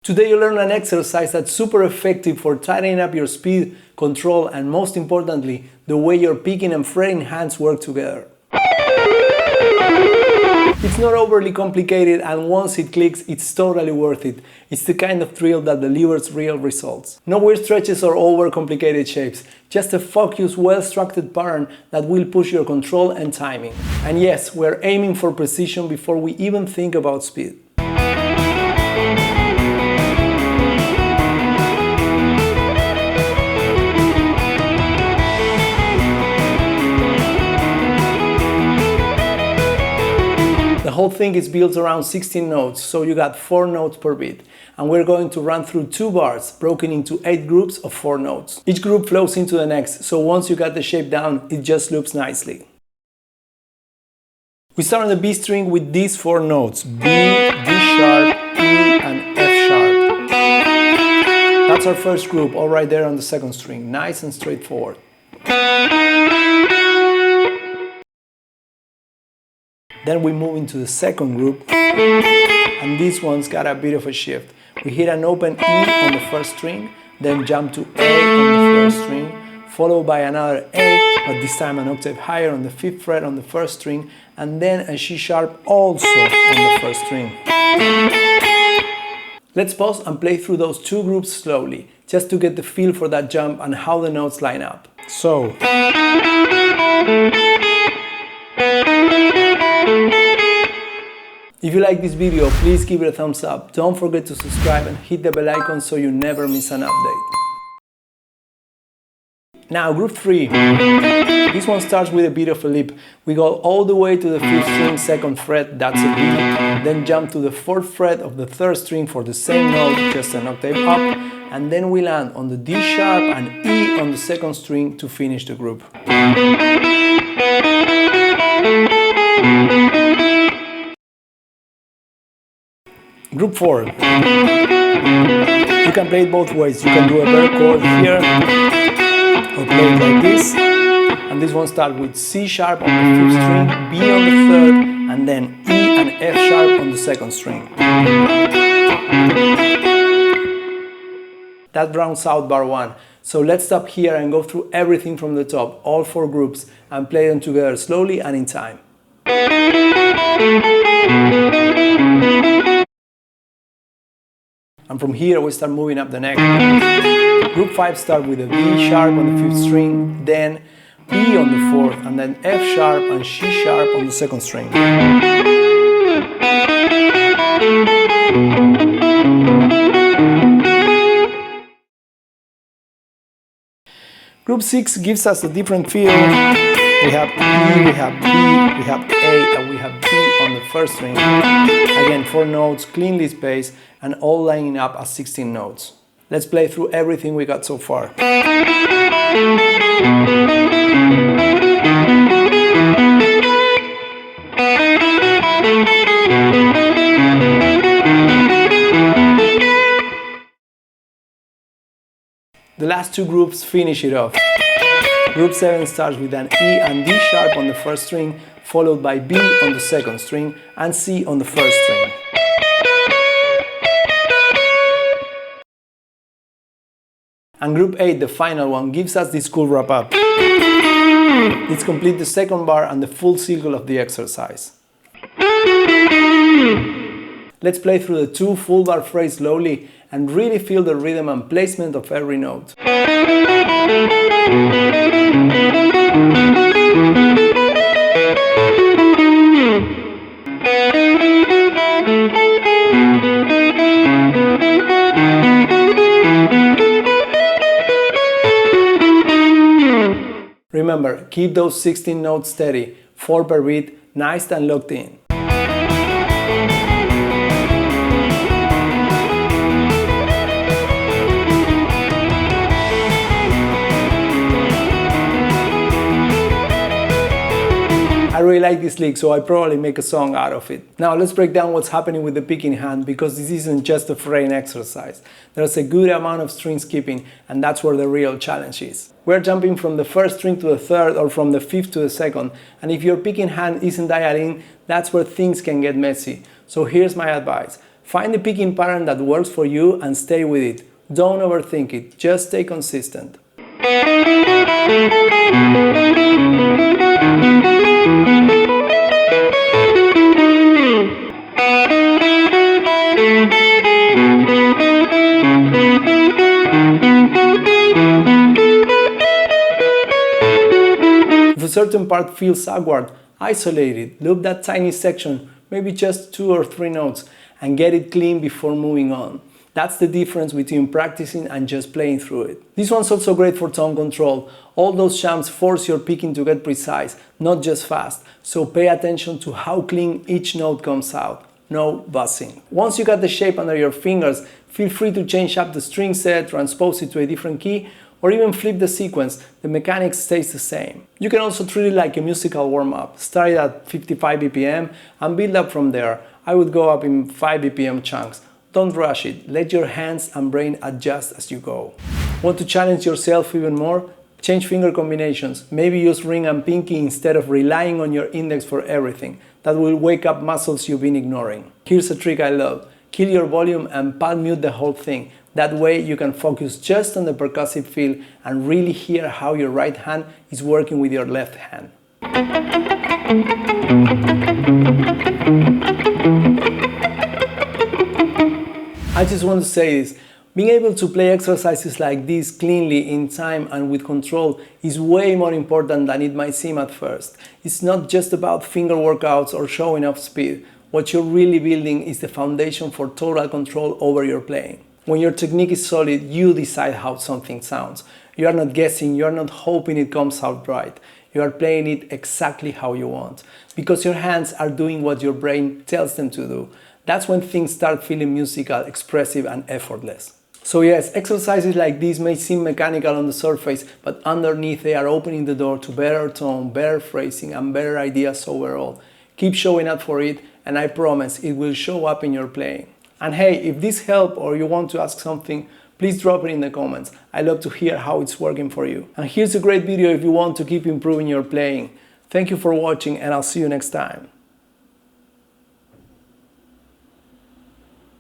Today you learn an exercise that's super effective for tightening up your speed, control, and most importantly, the way your picking and fretting hands work together. It's not overly complicated, and once it clicks, it's totally worth it. It's the kind of thrill that delivers real results. No weird stretches or overcomplicated shapes, just a focused, well-structured pattern that will push your control and timing. And yes, we're aiming for precision before we even think about speed. The whole thing is built around 16 notes, so you got 4 notes per beat. And we're going to run through 2 bars, broken into 8 groups of 4 notes. Each group flows into the next, so once you got the shape down, it just loops nicely. We start on the B string with these 4 notes: B, D sharp, E, and F sharp. That's our first group, all right there on the second string, nice and straightforward. Then we move into the second group, and this one's got a bit of a shift. We hit an open E on the first string, then jump to A on the third string, followed by another A, but this time an octave higher on the 5th fret on the first string, and then a C sharp also on the first string. Let's pause and play through those 2 groups slowly, just to get the feel for that jump and how the notes line up. So. If you like this video, please give it a thumbs up. Don't forget to subscribe and hit the bell icon so you never miss an update. Now, group 3. This one starts with a bit of a leap. We go all the way to the 5th string, 2nd fret, that's a B. Then jump to the 4th fret of the 3rd string for the same note, just an octave up. And then we land on the D sharp and E on the 2nd string to finish the group. Group 4. You can play it both ways. You can do a bare chord here, or play it like this. And this one starts with C sharp on the 5th string, B on the 3rd, and then E and F sharp on the 2nd string. That rounds out bar 1. So let's stop here and go through everything from the top, all 4 groups, and play them together slowly and in time. And from here we start moving up the neck. Group 5 starts with a B sharp on the 5th string, then E on the 4th, and then F sharp and C sharp on the 2nd string. Group 6 gives us a different feel. We have E, we have B, we have A, and we have B on the 1st string. Again, 4 notes, cleanly spaced, and all lining up as 16 notes. Let's play through everything we got so far. The last 2 groups finish it off. Group 7 starts with an E and D sharp on the 1st string, followed by B on the 2nd string and C on the 1st string. And group 8, the final one, gives us this cool wrap up. Let's complete the 2nd bar and the full cycle of the exercise. Let's play through the 2 full bar phrase slowly and really feel the rhythm and placement of every note. Remember, keep those 16 notes steady, 4 per beat, nice and locked in. I really like this lick, so I probably make a song out of it. Now let's break down what's happening with the picking hand, because this isn't just a fretting exercise. There's a good amount of string skipping, and that's where the real challenge is. We're jumping from the 1st string to the 3rd or from the 5th to the 2nd, and if your picking hand isn't dialed in, that's where things can get messy. So here's my advice. Find the picking pattern that works for you and stay with it. Don't overthink it, just stay consistent. If a certain part feels awkward, isolate it, loop that tiny section, maybe just 2 or 3 notes, and get it clean before moving on. That's the difference between practicing and just playing through it. This one's also great for tone control. All those shams force your picking to get precise, not just fast, so pay attention to how clean each note comes out. No buzzing. Once you got the shape under your fingers, feel free to change up the string set, transpose it to a different key, or even flip the sequence. The mechanics stays the same. You can also treat it like a musical warm-up. Start it at 55 BPM and build up from there. I would go up in 5 BPM chunks. Don't rush it. Let your hands and brain adjust as you go. Want to challenge yourself even more? Change finger combinations. Maybe use ring and pinky instead of relying on your index for everything. That will wake up muscles you've been ignoring. Here's a trick I love. Kill your volume and palm mute the whole thing. That way you can focus just on the percussive feel and really hear how your right hand is working with your left hand. I just want to say this. Being able to play exercises like this cleanly, in time and with control is way more important than it might seem at first. It's not just about finger workouts or showing off speed. What you're really building is the foundation for total control over your playing. When your technique is solid, you decide how something sounds. You are not guessing, you are not hoping it comes out right. You are playing it exactly how you want, because your hands are doing what your brain tells them to do. That's when things start feeling musical, expressive, and effortless. So yes, exercises like these may seem mechanical on the surface, but underneath they are opening the door to better tone, better phrasing, and better ideas overall. Keep showing up for it, and I promise it will show up in your playing. And hey, if this helped or you want to ask something, please drop it in the comments. I love to hear how it's working for you. And here's a great video if you want to keep improving your playing. Thank you for watching, and I'll see you next time.